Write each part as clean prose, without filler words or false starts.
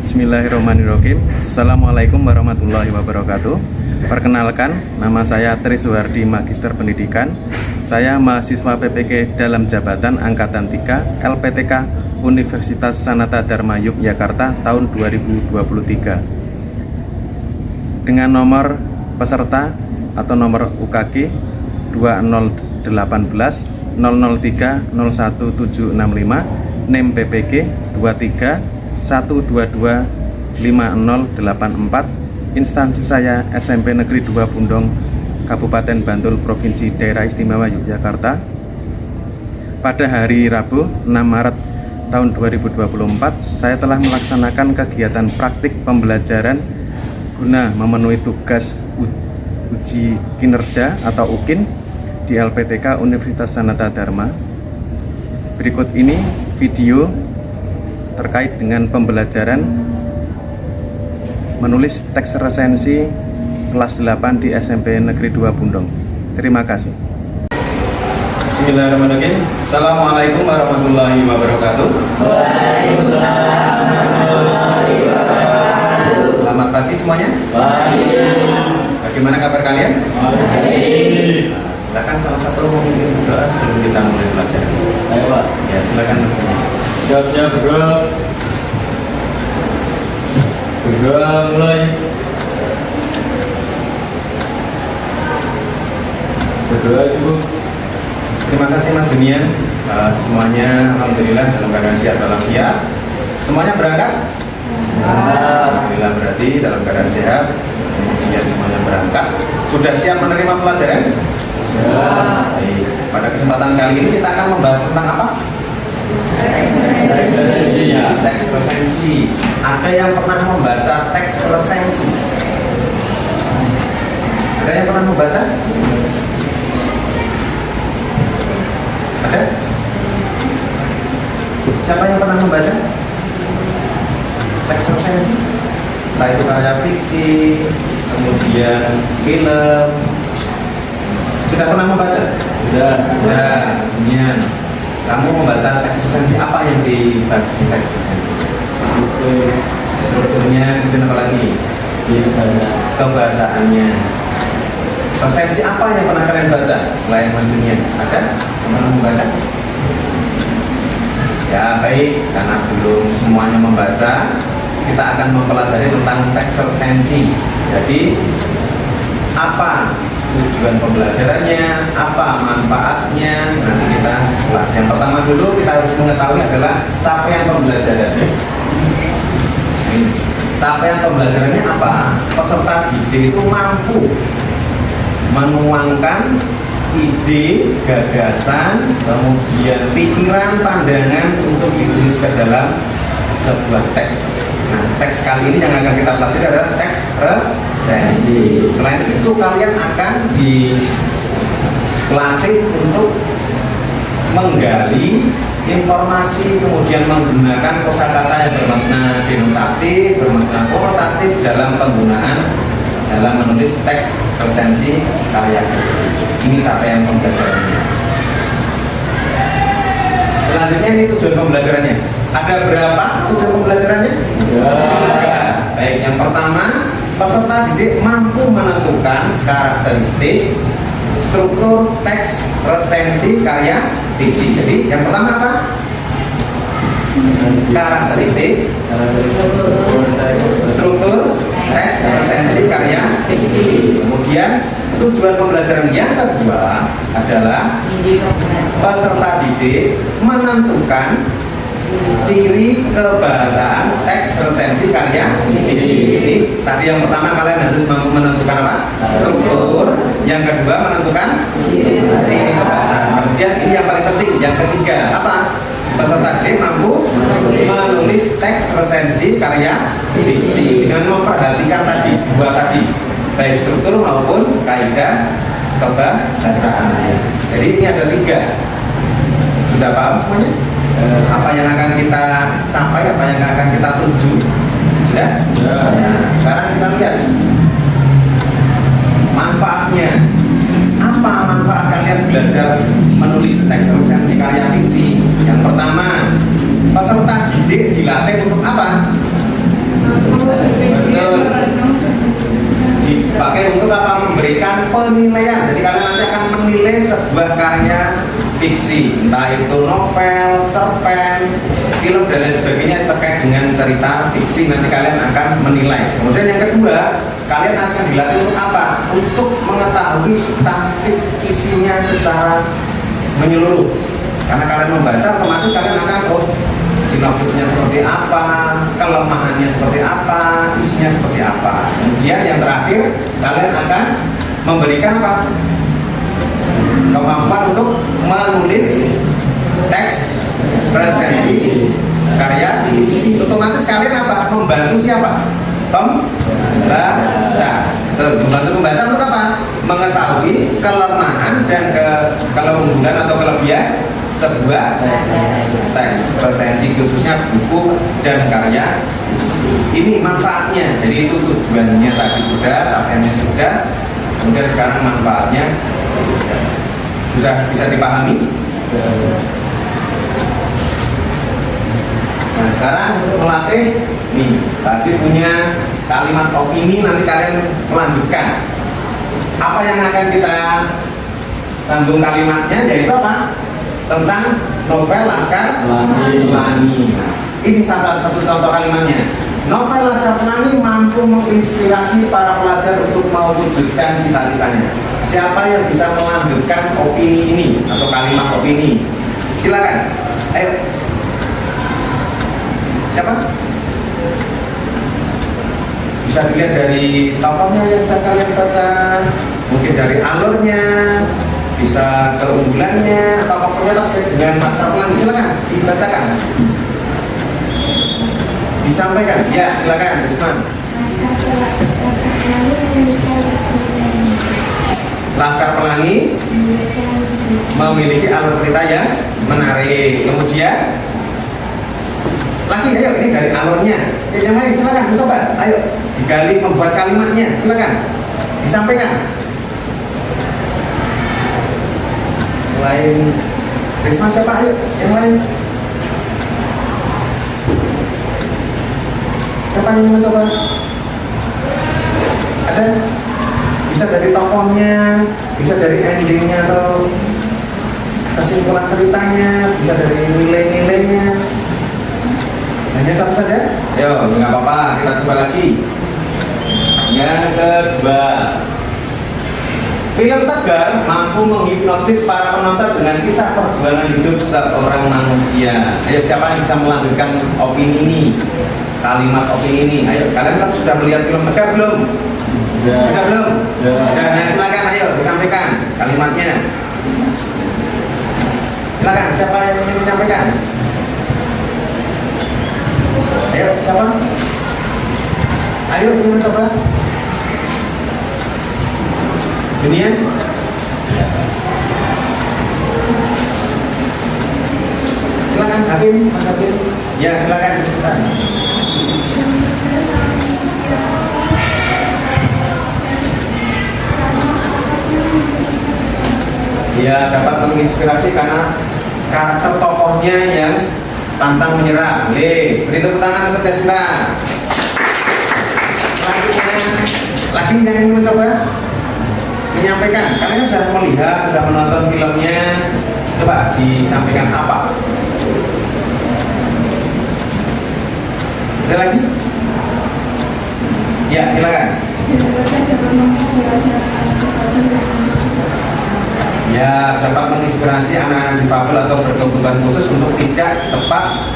Bismillahirrahmanirrahim. Assalamualaikum warahmatullahi wabarakatuh. Perkenalkan, nama saya Tri Suhardi, Magister Pendidikan. Saya mahasiswa PPK dalam jabatan Angkatan 3 LPTK Universitas Sanata Dharma Yogyakarta tahun 2023. Dengan nomor peserta atau nomor UKG 2018 003 01765, NIM PPG 23 122 5084. Instansi saya SMP Negeri 2 Bundong, Kabupaten Bantul, Provinsi Daerah Istimewa Yogyakarta. Pada hari Rabu 6 Maret tahun 2024, saya telah melaksanakan kegiatan praktik pembelajaran guna memenuhi tugas uji kinerja atau UKIN di LPTK Universitas Sanata Dharma. Berikut ini video terkait dengan pembelajaran menulis teks resensi kelas 8 di SMP Negeri 2 Bundong. Terima kasih. Bismillahirrahmanirrahim. Assalamualaikum warahmatullahi wabarakatuh. Waalaikumsalam warahmatullahi wabarakatuh. Selamat pagi semuanya. Baik. Bagaimana kabar kalian? Baik. Silakan salah satu memimpin doa sebelum kita mulai pelajaran. Ayo Pak. Ya, silakan Mas. Siap-siap berdoa. Berdoa mulai. Berdoa cukup. Terima kasih Mas Dunian. Semuanya alhamdulillah dalam keadaan sehat walafiat. Semuanya berangkat? Alhamdulillah, berarti dalam keadaan sehat. Kemudian semuanya berangkat. Sudah siap menerima pelajaran? Ya. Baik. Pada kesempatan kali ini kita akan membahas tentang apa? Teks resensi. Ada yang pernah membaca teks resensi? Ada yang pernah membaca? Ada? Siapa yang pernah membaca teks resensi? Entah itu karya fiksi, kemudian film. Sudah pernah membaca? Sudah. Kemudian kamu membaca teks resensi, apa yang dibahas di teks resensi? Strukturnya, kemudian apa lagi? Kebahasaannya. Resensi apa yang pernah kalian baca selain maksudnya? Ada yang pernah membaca? Ya baik, karena belum semuanya membaca, kita akan mempelajari tentang teks resensi. Jadi apa tujuan pembelajarannya, apa manfaatnya, nanti kita bahas. Yang pertama dulu kita harus mengetahui adalah capaian pembelajaran. Capaian pembelajarannya apa? Peserta didik itu mampu menuangkan ide, gagasan, kemudian pikiran, pandangan untuk ditulis ke dalam sebuah teks. Nah, teks kali ini yang akan kita pelajari adalah teks resensi. Selain itu, kalian akan dilatih untuk menggali informasi, kemudian menggunakan kosakata yang bermakna denotatif, bermakna konotatif dalam penggunaan dalam menulis teks resensi karya fiksi. Ini capaian pembelajarannya. Selanjutnya ini tujuan pembelajarannya. Ada berapa tujuan pembelajarannya? Tiga. Baik, yang pertama, peserta didik mampu menentukan karakteristik struktur teks resensi karya fiksi. Jadi yang pertama apa? Karakteristik struktur teks resensi karya fiksi. Kemudian tujuan pembelajaran yang kedua adalah peserta didik menentukan ciri kebahasaan teks resensi karya fiksi. Jadi tadi yang pertama kalian harus mampu menentukan apa? Struktur. Yang kedua menentukan ciri kebahasaan. Kemudian ini yang paling penting, yang ketiga apa? Peserta didik mampu menulis teks resensi karya fiksi dengan memperhatikan tadi dua tadi, baik struktur maupun kaidah kebahasaan. Jadi ini ada tiga. Sudah paham semuanya? Apa yang akan kita capai, apa yang akan kita tuju? Sudah? Nah, sekarang kita lihat manfaatnya. Apa manfaat kalian belajar menulis teks resensi karya fiksi? Yang pertama, peserta didik dilatih untuk apa? fiksi, entah itu novel, cerpen, film dan lain sebagainya terkait dengan cerita fiksi. Nanti kalian akan menilai. Kemudian yang kedua, kalian akan dilatih untuk apa? Untuk mengetahui substantif isinya secara menyeluruh. Karena kalian membaca, otomatis kalian akan sinopsisnya seperti apa, kelemahannya seperti apa, isinya seperti apa. Kemudian yang terakhir, kalian akan memberikan apa? Kemampuan untuk menulis teks resensi karya fiksi. Otomatis kalian apa? Membantu siapa? Pembaca. Membantu pembaca untuk apa? Mengetahui kelemahan dan keunggulan atau kelebihan sebuah teks resensi, khususnya buku dan karya fiksi. Ini manfaatnya. Jadi itu tujuannya tadi sudah, capaiannya sudah, kemudian sekarang manfaatnya sudah bisa dipahami. Nah sekarang untuk melatih nih, tadi punya kalimat opini, nanti kalian melanjutkan apa yang akan kita sambung kalimatnya, yaitu apa? Tentang novel Laskar Pelangi. Ini satu contoh kalimatnya. Novel Laskar Pelangi mampu menginspirasi para pelajar untuk mewujudkan cita-citanya. Siapa yang bisa melanjutkan opini ini atau kalimat opini? Silakan. Ayo. Siapa? Bisa dilihat dari tokohnya yang sudah kalian baca, mungkin dari alurnya, bisa keunggulannya, atau pokoknya dengan Laskar Pelangi. Silakan dibacakan, disampaikan. Ya, silakan, Risman. Laskar Pelangi memiliki alur cerita yang menarik. Kemudian lagi, ayo, ini dari alurnya. Yang lain silakan mencoba. Ayo digali membuat kalimatnya. Silakan disampaikan. Selain Risma siapa? Ayo yang lain. Siapa yang mau mencoba? Ada? Bisa dari tokohnya, bisa dari endingnya atau kesimpulan ceritanya, bisa dari nilai-nilainya. Hanya satu saja? Yo, nggak apa-apa, kita coba lagi. Yang kedua, film Tegar mampu menghipnotis para penonton dengan kisah perjuangan hidup seorang manusia. Ayo, siapa yang bisa melanjutkan opini ini? Kalimat opini ini. Ayo, kalian kan sudah melihat film Tegar belum? Sudah belum? Nah, silakan, ayo disampaikan kalimatnya. Silakan, siapa yang ingin menyampaikan? Ayo, siapa? Ayo, ingin mencoba? Junior? Silakan, Hakim, Mas Hakim. Ya, silakan. Ya, dapat menginspirasi karena karakter tokohnya yang pantang menyerah. Beri tepuk tangan untuk Tesla. Lagi yang ingin mencoba menyampaikan, kalian sudah melihat, sudah menonton filmnya, coba disampaikan apa? Ada lagi? Ya, silakan. Ya, dapat menginspirasi anak-anak difabel atau berkebutuhan khusus untuk tidak cepat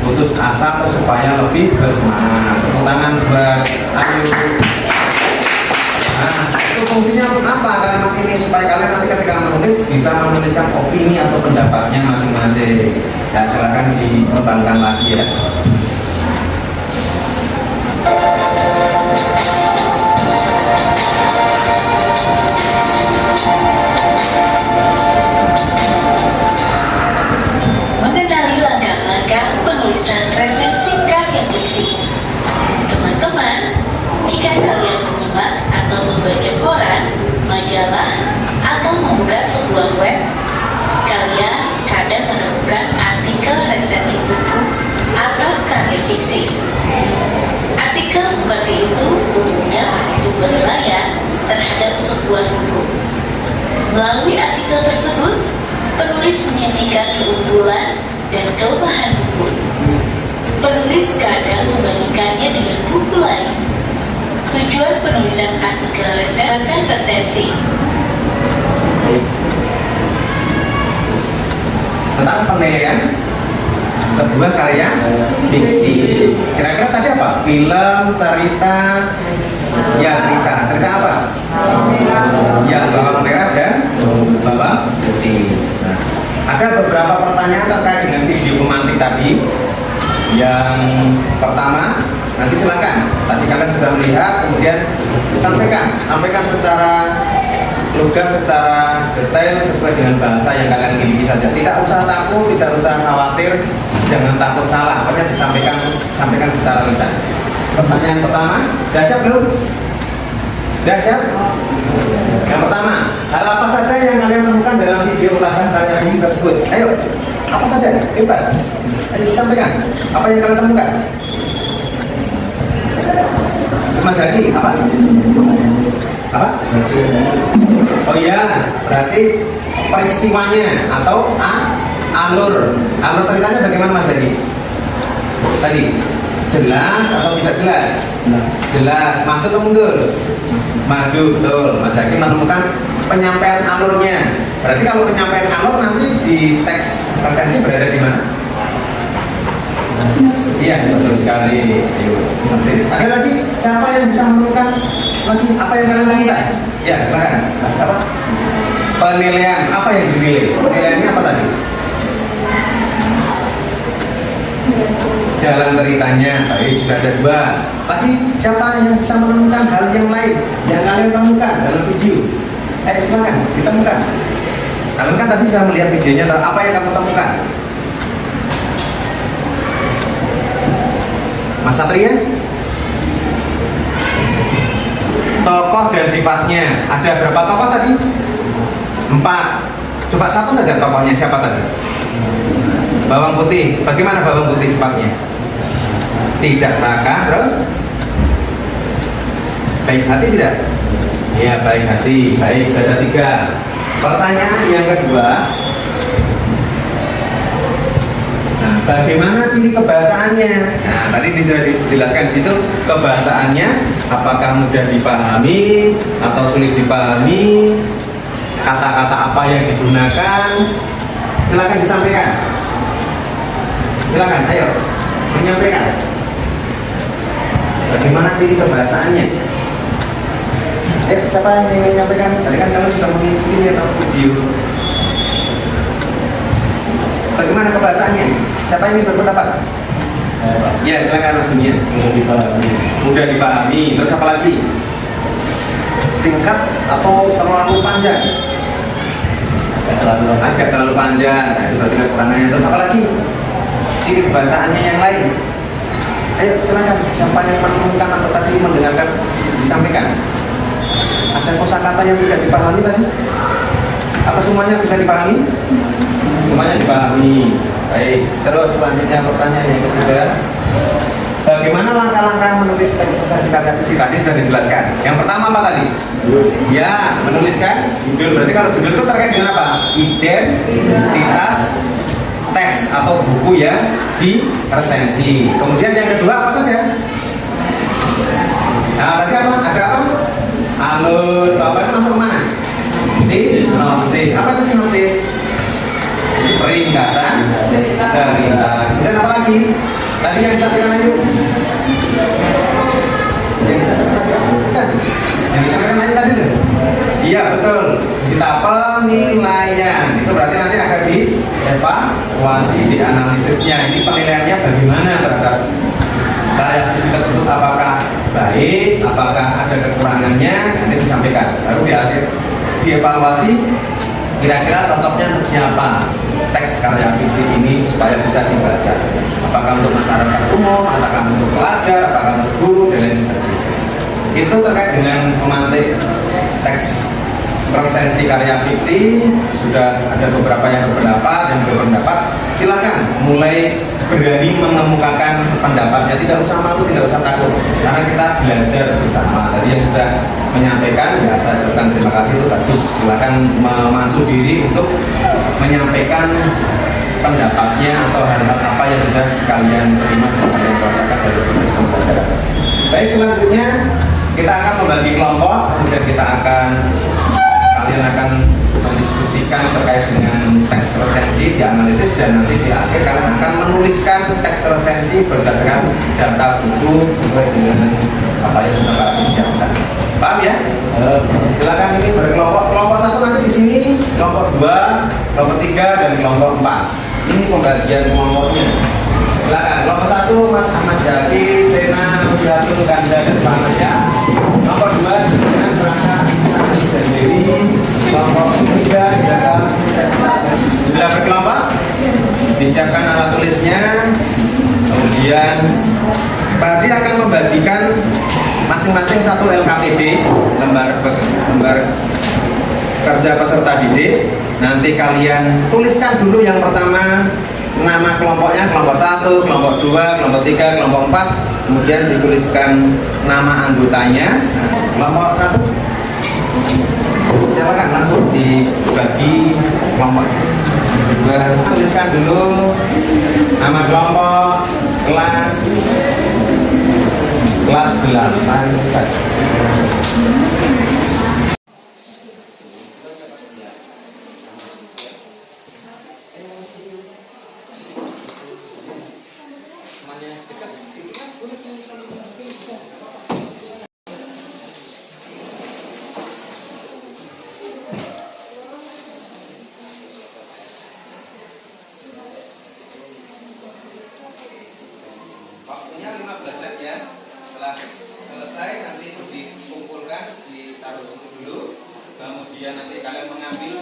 putus asa atau supaya lebih bersemangat. Tepuk tangan buat Ayu. Nah, itu fungsinya untuk apa kalimat ini? Supaya kalian nanti ketika menulis bisa menuliskan opini atau pendapatnya masing-masing. Ya, silakan dikembangkan lagi ya. Mengenali langkah-langkah penulisan resensi karya fiksi. Teman-teman, jika kalian menyimak atau membaca koran, majalah, atau membuka sebuah web, kalian kadang menemukan artikel resensi buku atau karya fiksi. Artikel seperti itu umumnya berisi penilaian terhadap sebuah buku. Melalui artikel tersebut, Penulis menyajikan keunggulan dan kelemahan buku. Penulis kadang membandingkannya dengan buku lain. Tujuan penulisan artikel resensi. Tentang penilaian sebuah karya fiksi. Kira-kira tadi apa? Film, cerita, ya cerita apa? Ya, bawang merah dan bawang putih. Nah, ada beberapa pertanyaan terkait dengan video pemantik tadi. Yang pertama, nanti silakan. Tadi kalian sudah melihat, kemudian sampaikan secara lugas, secara detail sesuai dengan bahasa yang kalian miliki saja. Tidak usah takut, tidak usah khawatir, jangan takut salah. Pokoknya sampaikan secara lisan. Pertanyaan pertama, sudah siap belum? Sudah siap? Yang pertama, hal apa saja yang kalian temukan dalam video ulasan karya buku tersebut? Ayo, apa saja? Bebas. Ayo sampaikan. Apa yang kalian temukan? Mas lagi apa? Apa? Oh iya, berarti peristiwanya atau alur ceritanya bagaimana Mas Dedi? Tadi jelas atau tidak jelas? Jelas. Maju atau mundur? Maju, betul. Mas Zaki menemukan penyampaian alurnya. Berarti kalau penyampaian alur nanti di teks resensi berada di mana? Iya, betul sekali. Ada lagi siapa yang bisa menemukan lagi apa yang kalian temukan? Ya, silakan. Apa? Penilaian apa yang dinilai? Penilaiannya apa tadi? Jalan ceritanya. Baik, sudah ada 2. Lagi siapa yang bisa menemukan hal yang lain yang kalian temukan dalam video? Ayo silakan ditemukan. Kalian kan tadi sudah melihat videonya, apa yang kamu temukan? Mas Satria? Tokoh dan sifatnya. Ada berapa tokoh tadi? 4. Coba satu saja tokohnya, siapa tadi? Bawang putih. Bagaimana bawang putih sifatnya? Tidak serakah, terus? Baik hati tidak? Ya, baik hati. Baik, ada 3. Pertanyaan yang kedua, bagaimana ciri kebahasaannya? Nah, tadi sudah dijelaskan di situ kebahasaannya, apakah mudah dipahami atau sulit dipahami, kata-kata apa yang digunakan. Silakan disampaikan. Silakan, ayo menyampaikan. Bagaimana ciri kebahasaannya? Siapa yang ingin menyampaikan? Tadi kan kamu sudah mengikuti atau video. Bagaimana kebahasaannya? Siapa yang ingin berpendapat? Ya, silakan Mas Junia. Mudah dipahami. Terus apa lagi? Singkat atau terlalu panjang? Agak terlalu panjang. Nah, itu berarti kekurangannya. Terus apa lagi? Ciri kebahasaannya yang lain. Ayo silakan. Siapa yang menemukan atau tadi mendengarkan disampaikan? Ada kosakata yang tidak dipahami tadi? Apa semuanya bisa dipahami? Semuanya dipahami. Baik, terus selanjutnya pertanyaan yang ketiga, bagaimana langkah-langkah menulis teks resensi karya fiksi? Tadi sudah dijelaskan. Yang pertama apa tadi? Ya, menuliskan judul. Berarti kalau judul itu terkait dengan apa? Identitas teks atau buku yang di resensi. Kemudian yang kedua apa saja? Nah, tadi apa? Ada apa? Alur. Apa itu masuk kemana? Sinopsis. Apa itu sinopsis? Ringkasan cerita. Dan apa lagi? Tadi yang disampaikan aja. Yang disampaikan aja tadi deh. Iya betul. Cerita penilaian. Itu berarti nanti akan dievaluasi, dianalisisnya. Ini penilaiannya bagaimana terhadap karya fiksi tersebut, apakah baik, apakah ada kekurangannya, nanti disampaikan. Baru di akhir dievaluasi, kira-kira cocoknya untuk siapa teks karya fiksi ini supaya bisa dibaca, apakah untuk masyarakat umum, apakah untuk pelajar, apakah untuk guru, dan lain sebagainya. Itu terkait dengan memantik teks resensi karya fiksi. Sudah ada beberapa yang berpendapat dan berpendapat, silakan mulai berani mengemukakan pendapatnya, tidak usah malu, tidak usah takut, karena kita belajar bersama. Tadi yang sudah menyampaikan, ya saya ucapkan terima kasih, itu bagus. Silakan memacu diri untuk menyampaikan pendapatnya atau hal-hal apa yang sudah kalian terima dan kalian rasakan dari proses pembelajaran. Baik, selanjutnya kita akan membagi kelompok, kemudian kalian akan mendiskusikan terkait dengan teks resensi, dianalisis, dan nanti di akhir kalian akan menuliskan teks resensi berdasarkan data buku sesuai dengan apa yang sudah kalian siapkan. Paham ya? Silakan ini berkelompok. Kelompok 1 nanti di sini, kelompok 2, kelompok 3, dan kelompok 4. Ini pembagian kelompoknya. Silakan. Kelompok 1 Mas Ahmad Jaki, Sena, Ujatul, Kanda, dan Panaya. Kelompok 2 dengan Raka, dan Dewi. Kelompok 3 adalah sudah berkelompok, disiapkan alat tulisnya. Kemudian Pak Adi akan membagikan masing-masing satu LKPD, lembar kerja peserta didik. Nanti kalian tuliskan dulu yang pertama nama kelompoknya, kelompok 1, kelompok 2, kelompok 3, kelompok 4. Kemudian dituliskan nama anggotanya. Kelompok 1 silakan langsung dibagi kelompok. Tuliskan dulu nama kelompok, kelas 8. Waktunya 15 menit ya. Setelah selesai nanti itu dikumpulkan, ditaruh situ dulu. Kemudian nanti kalian mengambil.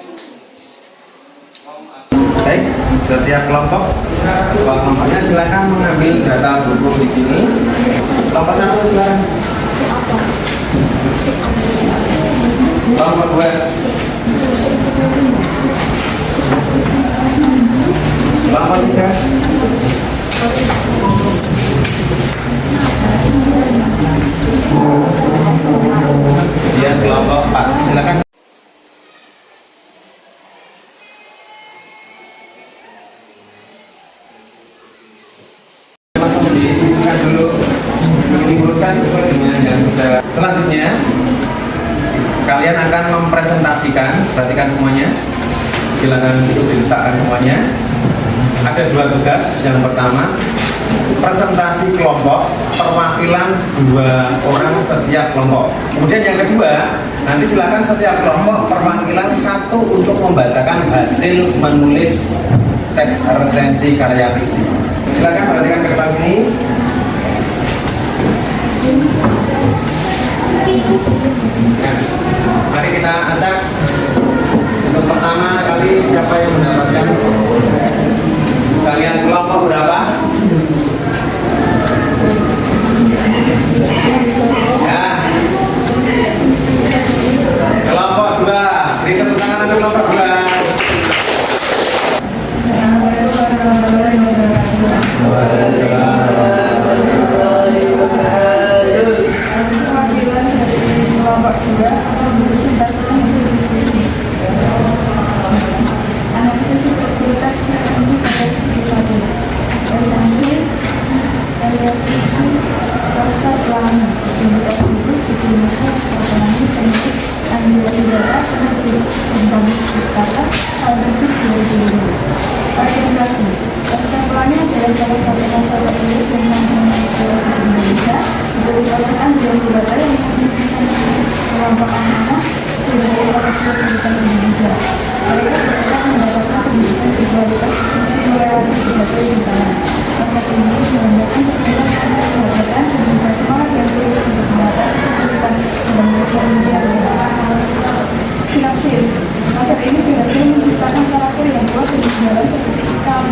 Baik, setiap kelompoknya silakan mengambil data buku di sini. Kelompok 1 silakan. Kelompok 2. Kelompok 3. Kemudian kelompok 4, silakan. Disisihkan dulu, dikumpulkan sesuai dengan yang sudah. Selanjutnya kalian akan mempresentasikan, perhatikan semuanya. Silakan itu diletakkan semuanya. Ada 2 tugas. Yang pertama, presentasi kelompok, perwakilan 2 orang setiap kelompok. Kemudian yang kedua, nanti silakan setiap kelompok perwakilan 1 untuk membacakan hasil menulis teks resensi karya fiksi. Silakan perhatikan ke depan sini. Nah, mari kita acak. Untuk pertama kali siapa yang mendapatkan? Kalian kelompok berapa? Ya. Kelompok 2. Beri tepuk tangan untuk kelompok 2. Kelompok 2 akan mempresentasikan hasil diskusi. Analisis struktur teks resensi karya fiksi 1. Resensi karya fiksi Laskar Pelangi, identitas buku, buku masa, Laskar Pelangi, penulis Andreas Dara, penerbit Pembangun Pustaka, Albert 2020. Presentasi Laskar Pelangi adalah salah satu novel tertulis yang sangat menginspirasi di Indonesia, ditulis oleh Andreas Dara yang menginspirasi kelompok anak-anak di salah satu pendidikan Indonesia. Mereka berperan mendapatkan pendidikan visualitas sisi melewati pidato di tangan. Proses ini menandakan perkembangan kesehatan dan juga semangat yang tulus untuk mengatasi kesulitan dalam belajar media. Sinopsis novel ini berhasil menciptakan karakter yang kuat dan berjalan seperti kamu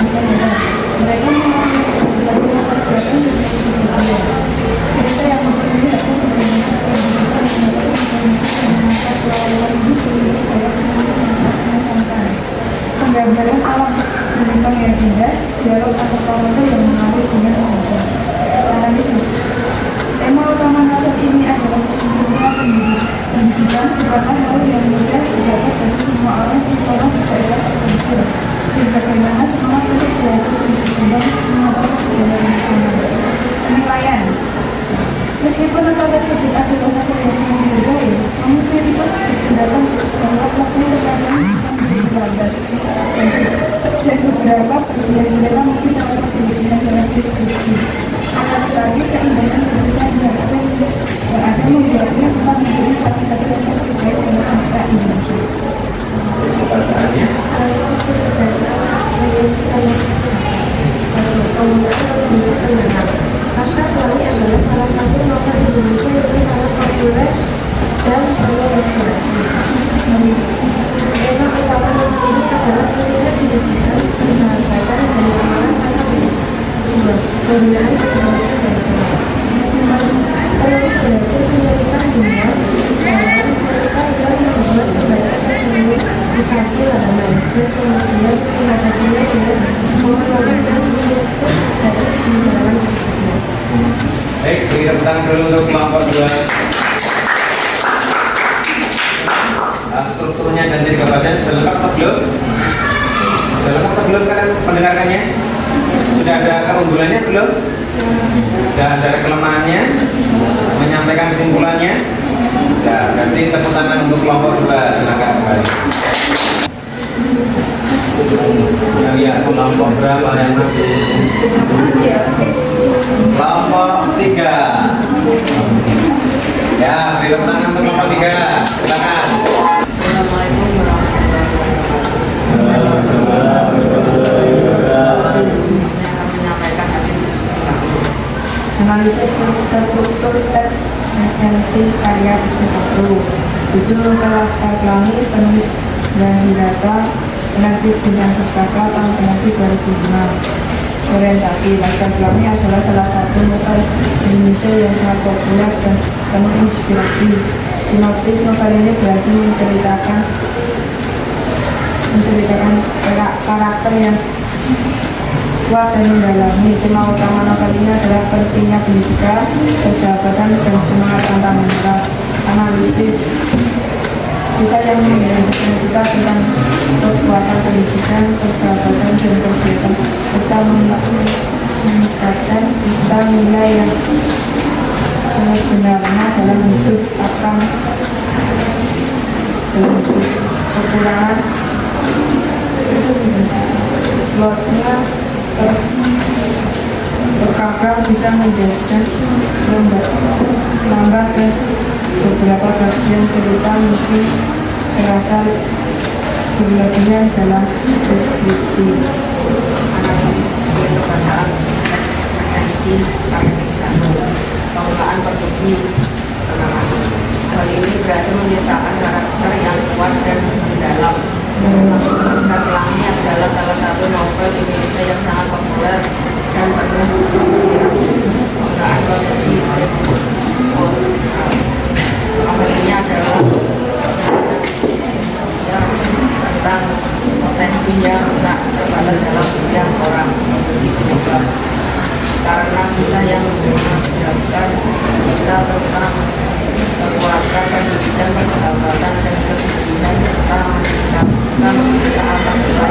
bisa lihat. Mereka mengalami berbagai latar belakang dan kesulitan. Cerita yang memperoleh akan bagaimana penggambaran alam bentang yang indah, dialog antar Meskipun angka tersebut adalah angka yang sangat berbahaya, namun kritikus berpendapat bahwa pelakunya terkadang bisa menjadi lambat. Dan beberapa pekerjaan mereka mungkin merasa pendidikan dalam deskripsi. Akan tetapi keimbangan kebiasaan yang ada membuatnya tetap menjadi salah satu contoh terbaik dalam sastra Indonesia. Bahasannya Analisis kecerdasan menjadi Naskah Pelangi adalah salah satu novel Indonesia yang sangat populer dan penuh inspirasi. Tema utama novel ini adalah pentingnya pendidikan, persahabatan, dan semangat anak dua, pembinaan kekebalan dan kebalan. Penulis berhasil menyatukan dunia dalam cerita yang membuat pembaca tersebut disatu halaman dan kemudian menghadapinya dengan memenangkan dari pembahasan. baik, beri tepuk tangan dulu untuk kelompok 2. Strukturnya dan ciri kebahasanya sudah lengkap atau belum? Sudah lengkap atau belum kalian mendengarkannya? Sudah ada keunggulannya belum? Sudah ada kelemahannya? Menyampaikan kesimpulannya? Ya, berarti tepuk tangan untuk kelompok 2. Silakan kembali. Kita lihat kelompok berapa yang maju? Kelompok 3. Ya, beri tepuk tangan untuk kelompok 3. Silakan. Assalamualaikum warahmatullahi Waalaikumsalam. Yang akan menyampaikan hasil diskusi kami. Analisis struktur teks esensi karya Busa 1. Judul novel Laskar Pelangi, penulis dan data penerbit Bintang Pustaka tahun penerbit 2005. Orientasi Laskar Pelangi adalah salah satu novel Indonesia yang sangat populer dan penuh inspirasi. Sinopsis novel ini berhasil menceritakan karakter yang kuat dan mendalami. Tema utama novel ini adalah pentingnya pendidikan, persahabatan, dan semangat tanpa menyerah. Analisis kisah yang menjelaskan kita tentang kekuatan pendidikan, persahabatan, dan kegiatan serta meningkatkan kita nilai yang sebenarnya dalam hidup akan kekurangan plotnya terkadang bisa menjadikan lambat dan beberapa bagian cerita mungkin terasa berlebihan dalam deskripsi. Analisis kebahasaan teks esensi karya Busa 1. Pembukaan produksi pengamatan. Hal ini berhasil menciptakan karakter yang kuat dan mendalam. Laskar Pelangi adalah salah satu novel Indonesia yang sangat populer dan penuh inspirasi. Pembukaan produksi novel ini adalah yang tentang potensi yang tak terbatas dalam dunia orang penyebab. Karena kisah yang menjelaskan kita tentang kekuatan pendidikan, persahabatan, dan kesedihan serta meningkatkan ketaatan kita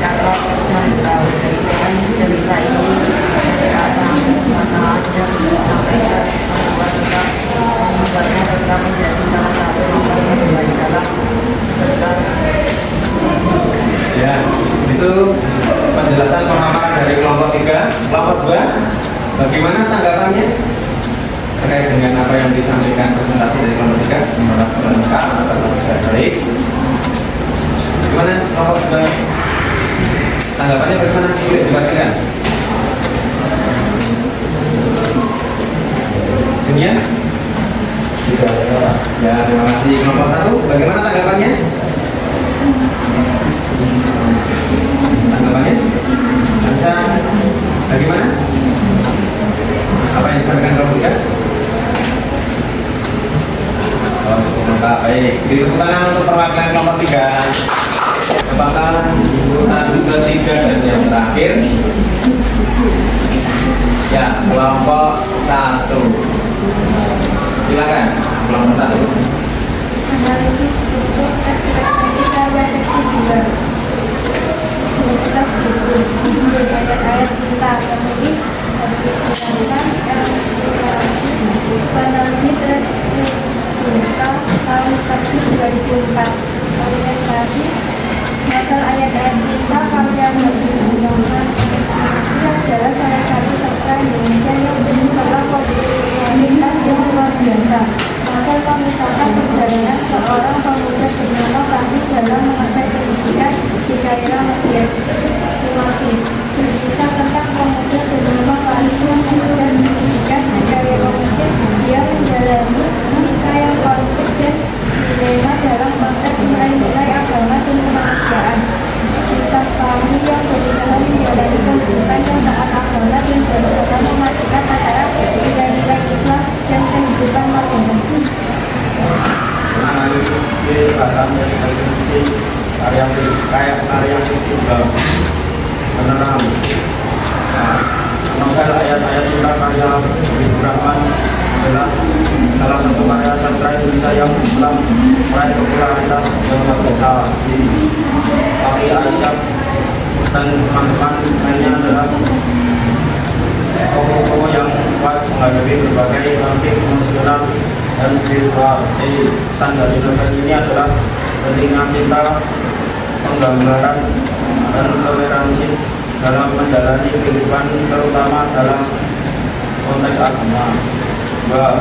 cara cerita. Dengan cerita ini pasangan yang disampaikan membuatnya tetap menjadi salah satu novel terbaik dalam serta. Ya, itu penjelasan pemaparan dari kelompok 3. Kelompok 2, bagaimana tanggapannya terkait dengan apa yang disampaikan presentasi dari kelompok 3? Merasa lengkap atau tidak baik? Gimana kelompok 2? Tanggapannya bagaimana? Boleh dibagikan? Junior? Tidak ada. Ya, terima kasih. Kelompok 1, bagaimana tanggapannya? Tanggapannya? Ansa, bagaimana? Apa yang disampaikan kelompok 3? Oh, enggak baik. Beri tepuk tangan untuk perwakilan kelompok 3. Kebakaran 1, 2, 3 dan yang terakhir. Ya, kelompok 1. Silakan, kelompok 1. Analisis struktur teks esensi karya Busa 2. Ayat-ayat cinta penulis menghadapi berbagai konflik emosional dan spiritual. Pesan dari novel ini adalah pentingnya cinta, penggambaran, dan toleransi dalam menjalani kehidupan, terutama dalam konteks agama. Moral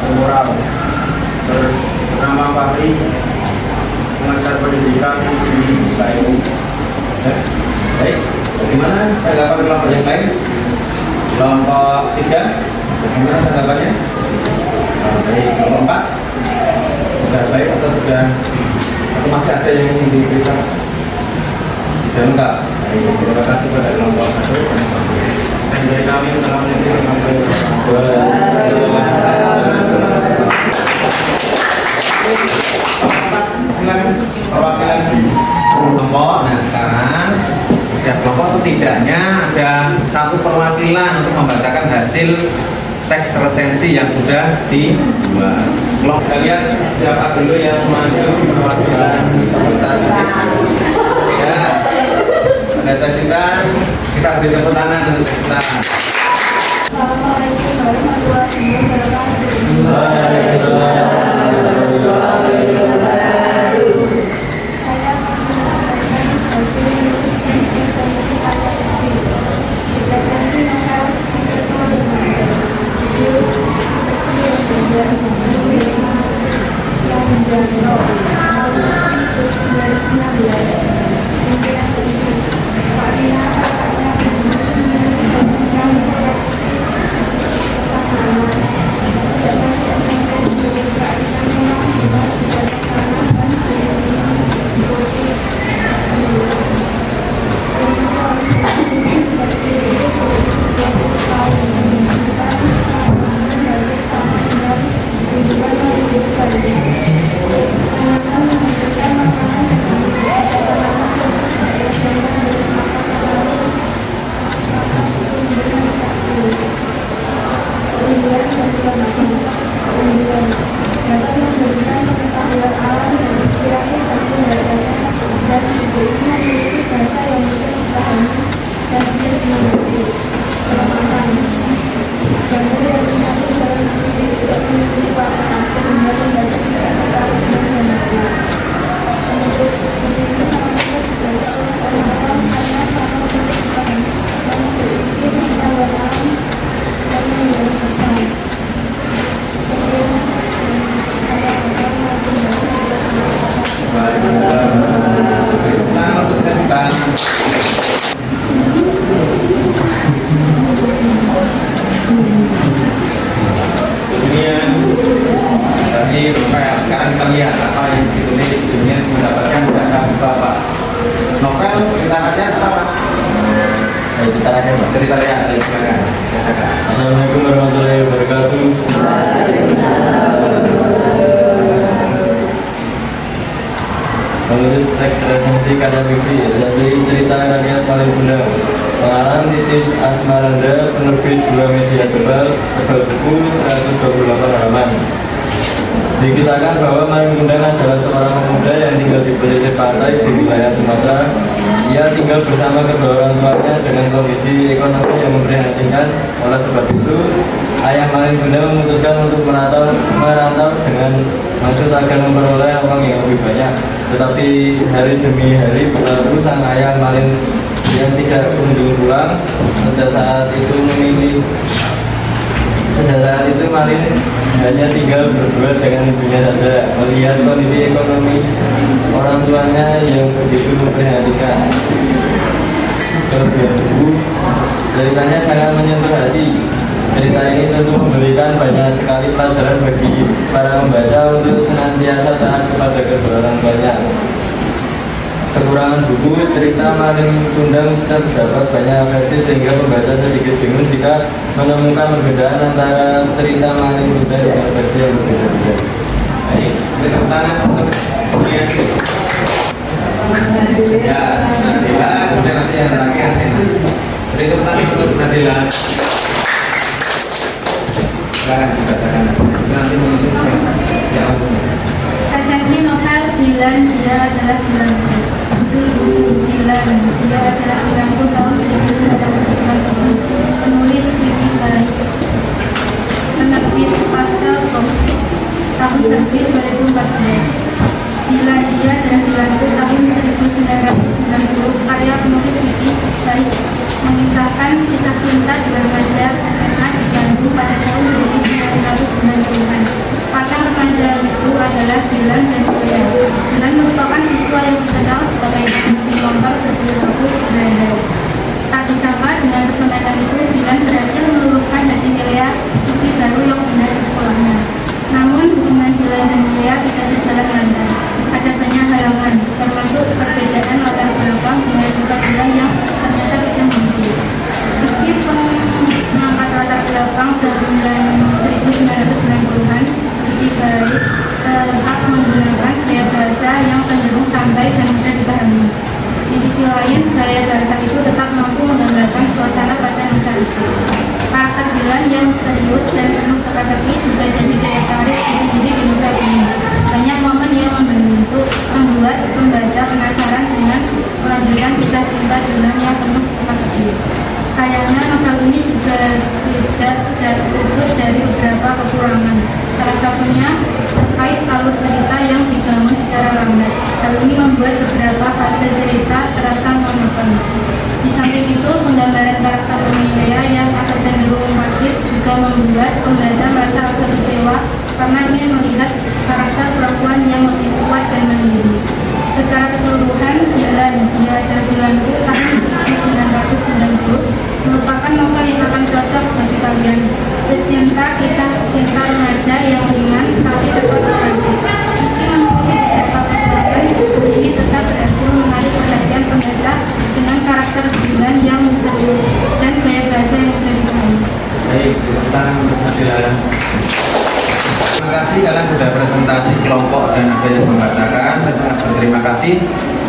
bernama Fahri, pengajar pendidikan di KU. Ya. Baik, bagaimana tanggapan kelompok yang lain? Kelompok 3, bagaimana tanggapannya? Baik, kelompok 4 sudah baik atau sudah, atau masih ada yang ingin diberitahu? Sudah lengkap. Baik, terima kasih pada kelompok 1 dan kelompok 2. Dan dari kami Assalamualaikum Silakan perwakilan di kelompok. Nah sekarang setiap kelompok setidaknya ada satu perwakilan untuk membacakan hasil teks resensi yang sudah dibuat. Kelompok kalian siapa dulu yang maju perwakilan peserta didik? Ya, ada Jacinta, kita beri tepuk tangan untuk Jacinta. Assalamualaikum warahmatullahi wabarakatuh. Saya akan menyampaikan hasil resensi pada sesi resensi novel si ketua remaja. Judul si ketua remaja menulis yang menjadi 2016. Inti resensi Pak Dina kakaknya yang mengoreksi sekarang kita lihat apa yang ditulis dengan mendapatkan data Bapak. Novel ceritanya apa? Ceritanya ada silakan. Assalamualaikum warahmatullahi wabarakatuh. Menulis teks resensi karya fiksi resensi cerita rakyat paling bunda pengarang Titis Asmaranda, penerbit Dua Media Tebal buku 128 halaman. Dikitakan bahwa Maling Kundang adalah seorang pemuda yang tinggal di pesisir pantai di wilayah Sumatera. Ia tinggal bersama kedua orang tuanya dengan kondisi ekonomi yang memprihatinkan. Oleh sebab itu, ayah Maling Kundang memutuskan untuk merantau dengan maksud agar memperoleh uang yang lebih banyak. Tetapi hari demi hari berlalu, sang ayah Maling yang tidak kunjung pulang. Sejak saat itu Maling hanya tinggal berdua dengan ibunya saja. Melihat kondisi ekonomi orang tuanya yang begitu memprihatinkan, kelebihan buku ceritanya sangat menyentuh hati. Cerita ini tentu memberikan banyak sekali pelajaran bagi para pembaca untuk senantiasa taat kepada kedua orang tuanya. Kekurangan buku cerita Maling Kundang terdapat banyak versi sehingga pembaca sedikit bingung jika menemukan perbedaan antara cerita Maling Kundang dengan versi yang berbeda-beda. Baik, berikan tangan untuk kemudian. Ya, Nadila, kemudian nanti yang terakhir Asena. Beri tepuk tangan untuk Nadila. Silakan dibacakan Asena. Nanti menyusun Asena. Ya langsung. Resensi novel Dilan, Dia Adalah Dilanku. Dilan, Dia Adalah Dilanku tahun 1990. Penulis Vivi Lai. Penerbit dua remaja SMA di Bandung pada tahun 1990-an. Pasang remaja itu adalah Dilan dan Julia. Dilan merupakan siswa yang dikenal sebagai penghuni motor berperilaku berandal. Tak disangka dengan personalan itu, Dilan berhasil meluluhkan hati Milea, siswi baru yang pindah ke sekolahnya. Namun hubungan Dilan dan Milea tidak berjalan lancar. Ada banyak halangan, termasuk perbedaan latar belakang dengan sifat Dilan yang ternyata tidak mampu. Meskipun mengangkat latar belakang 1990-an lebih baik, tetap menggunakan gaya bahasa yang cenderung santai dan mudah dipahami. Di sisi lain, gaya bahasa itu tetap mampu menggambarkan suasana pada masa itu. Karakter Dilan yang misterius dan penuh teka-teki juga jadi daya tarik tersendiri di novel ini. Banyak momen yang membuat pembaca penasaran dengan kelanjutan kisah cinta Dilan yang penuh teka-teki. Sayangnya novel ini juga tidak terluput dari beberapa kekurangan. Salah satunya terkait alur cerita yang dibangun secara lambat. Hal ini membuat beberapa fase cerita terasa monoton. Di samping itu, penggambaran karakter Milea yang akan cenderung pasif juga membuat pembaca merasa agak kecewa karena ingin melihat karakter perempuan yang lebih kuat dan mandiri. Secara keseluruhan, Dilan tahun 1990 merupakan novel yang akan cocok bagi kalian pecinta kisah cinta remaja yang ringan tapi tetap romantis. Meski memiliki beberapa kekurangan, buku ini tetap berhasil menarik perhatian pembaca dengan karakter Dilan yang misterius dan gaya bahasa yang mudah dipahami. Baik, tentang Dilan. Terima kasih kalian sudah presentasi kelompok dan ada yang membacakan. Saya sangat berterima kasih.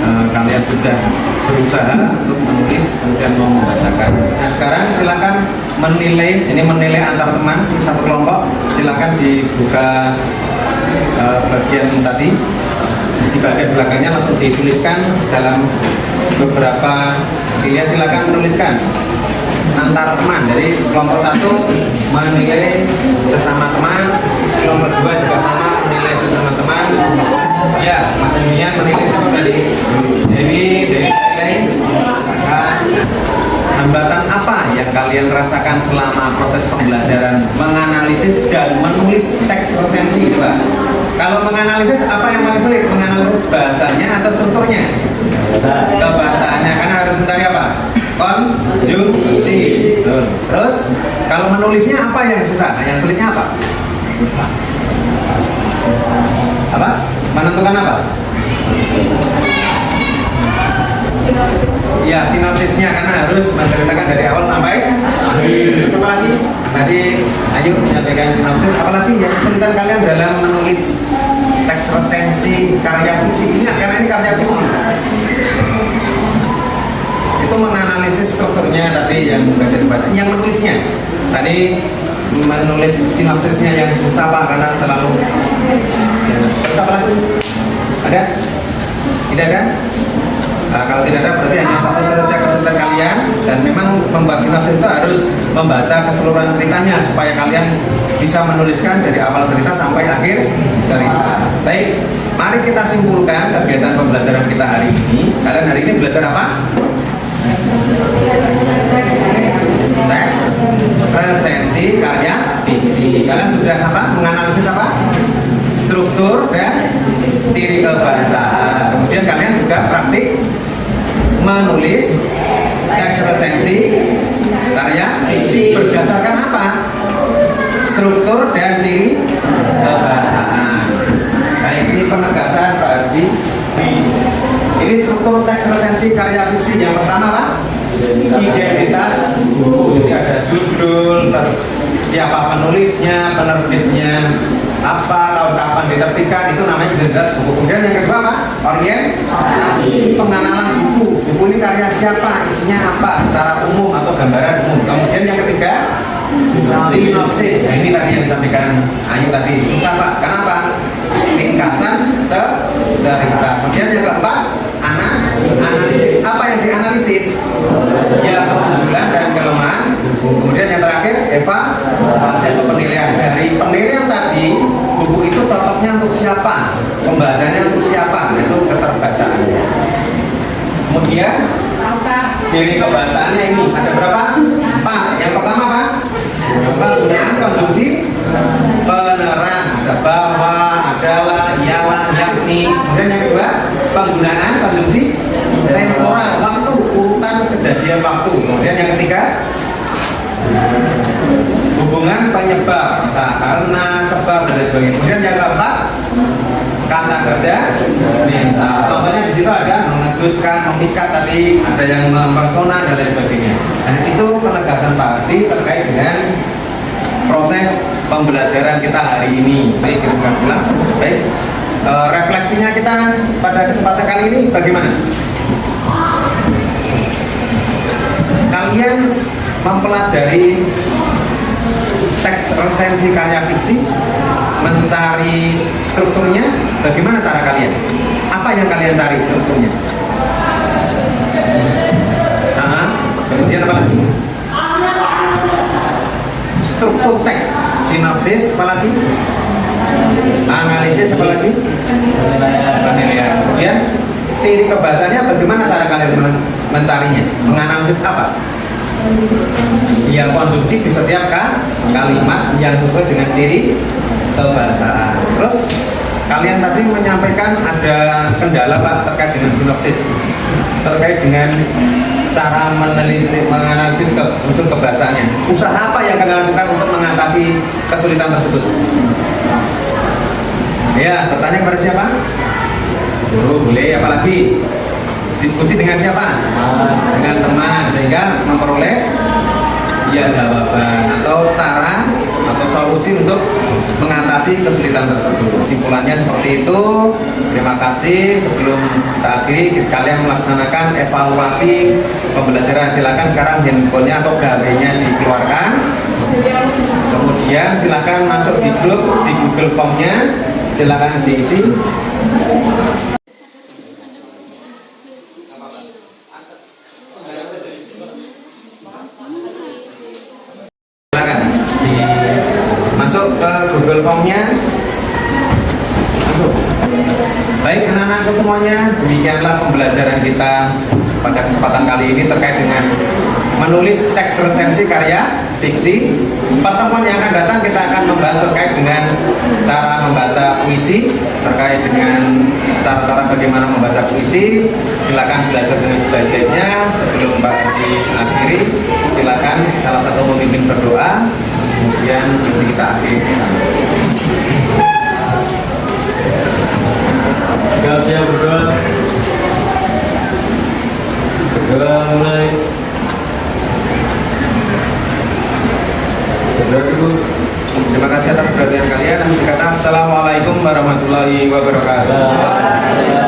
Kalian sudah berusaha untuk menulis kemudian mau membacakan. Nah sekarang silakan menilai, ini menilai antar teman di satu kelompok. Silakan dibuka bagian tadi, di bagian belakangnya langsung dituliskan dalam beberapa pilihan. Silakan menuliskan antar teman. Jadi kelompok 1 menilai sesama teman, kelompok 2 juga sama menilai sesama teman. Ya, Mas Demian menilai siapa tadi? Dewi menilai. Hambatan apa yang kalian rasakan selama proses pembelajaran menganalisis dan menulis teks resensi, coba? Kalau menganalisis apa yang paling sulit? Menganalisis bahasanya atau strukturnya? Kebahasaannya, karena harus mencari apa? Konjungsi. Terus kalau menulisnya apa yang susah? Yang sulitnya apa? Apa? Menentukan apa? Ya, sinopsisnya karena harus menceritakan dari awal sampai akhir. Apa lagi? Tadi ayo menyampaikan sinopsis. Apalagi yang kesulitan kalian dalam menulis teks resensi karya fiksi? Ingat, karena ini karya fiksi. Itu menganalisis strukturnya tadi yang belajar dibaca. Yang menulisnya tadi menulis sinopsisnya yang susah Pak karena terlalu. Terus apa lagi? Ada? Tidak ada? Nah, kalau tidak ada berarti hanya satu saja kesulitan kalian, dan memang membuat sinopsis itu harus membaca keseluruhan ceritanya supaya kalian bisa menuliskan dari awal cerita sampai akhir cerita. Baik, mari kita simpulkan kegiatan pembelajaran kita hari ini. Kalian hari ini belajar apa? Teks resensi karya fiksi. Kalian sudah apa? Menganalisis apa? Struktur dan ciri kebahasaan. Kemudian kalian juga praktik menulis teks resensi karya fiksi berdasarkan apa? Struktur dan ciri kebahasaan. Baik, ini penegasan Pak Ardi. Ini struktur teks resensi karya fiksi. Yang pertama Pak, identitas buku. Jadi ada judul, siapa penulisnya, penerbitnya, apa, tahun kapan diterbitkan, itu namanya identitas buku. Kemudian yang kedua apa? Orientasi, pengenalan buku. Buku ini karya siapa, isinya apa, secara umum atau gambaran umum. Kemudian yang ketiga, sinopsis. Nah, ini tadi yang disampaikan Ayu tadi. Susah Pak, kenapa? Ringkasan cerita. Kemudian yang keempat, analisis. Apa yang dianalisis? Ya, keunggulan dan kelemahan buku. Kemudian yang terakhir, evaluasi atau penilaian. Dari penilaian tadi, buku itu cocoknya untuk siapa, pembacanya untuk siapa, itu keterbacaannya. Kemudian ciri kebacaannya ini ada berapa? 4. Yang penyebab, misalnya karena, sebab dan lain sebagainya. Kemudian yang keempat, kata kerja minta. Contohnya di situ ada mengejutkan, memikat, tadi ada yang mempesona dan lain sebagainya. Nah itu penegasan Pak Ardi terkait dengan proses pembelajaran kita hari ini. Saya kirimkan pulang. Baik, refleksinya kita pada kesempatan kali ini bagaimana? Kalian mempelajari teks resensi karya fiksi, mencari strukturnya, bagaimana cara kalian? Apa yang kalian cari strukturnya? Kemudian apa lagi? Struktur teks, sinopsis, apa lagi? Analisis, apa lagi? Penilaian. Kemudian ciri kebahasannya, bagaimana cara kalian mencarinya? Menganalisis apa? Ya, konstruksi di setiap kalimat yang sesuai dengan ciri kebahasaan. Terus kalian tadi menyampaikan ada kendala Pak terkait dengan sinopsis, terkait dengan cara meneliti, menganalisis unsur kebahasaannya. Usaha apa yang kalian lakukan untuk mengatasi kesulitan tersebut? Ya, bertanya kepada siapa? Guru, boleh. Apalagi? Diskusi dengan siapa? Dengan teman, sehingga memperoleh ya jawaban atau cara atau solusi untuk mengatasi kesulitan tersebut. Kesimpulannya seperti itu. Terima kasih. Sebelum kita akhiri, kalian melaksanakan evaluasi pembelajaran. Silakan sekarang handphonenya atau gawe-nya dikeluarkan. Kemudian silakan masuk di grup di Google Form-nya. Silakan diisi. Masuk ke Google Form-nya. Masuk. Baik, anak-anakku semuanya, demikianlah pembelajaran kita pada kesempatan kali ini terkait dengan menulis teks resensi karya fiksi. Pertemuan yang akan datang kita akan membahas terkait dengan cara membaca puisi, terkait dengan cara-cara bagaimana membaca puisi. Silakan belajar dengan sebaik-baiknya. Sebelum Pak diakhiri, silakan salah satu pemimpin berdoa. Kemudian nanti kita akhiri. Siap berdoa. Berdoa mulai. Berdoa dulu. Terima kasih atas perhatian kalian. Kami berkata Assalamualaikum warahmatullahi wabarakatuh.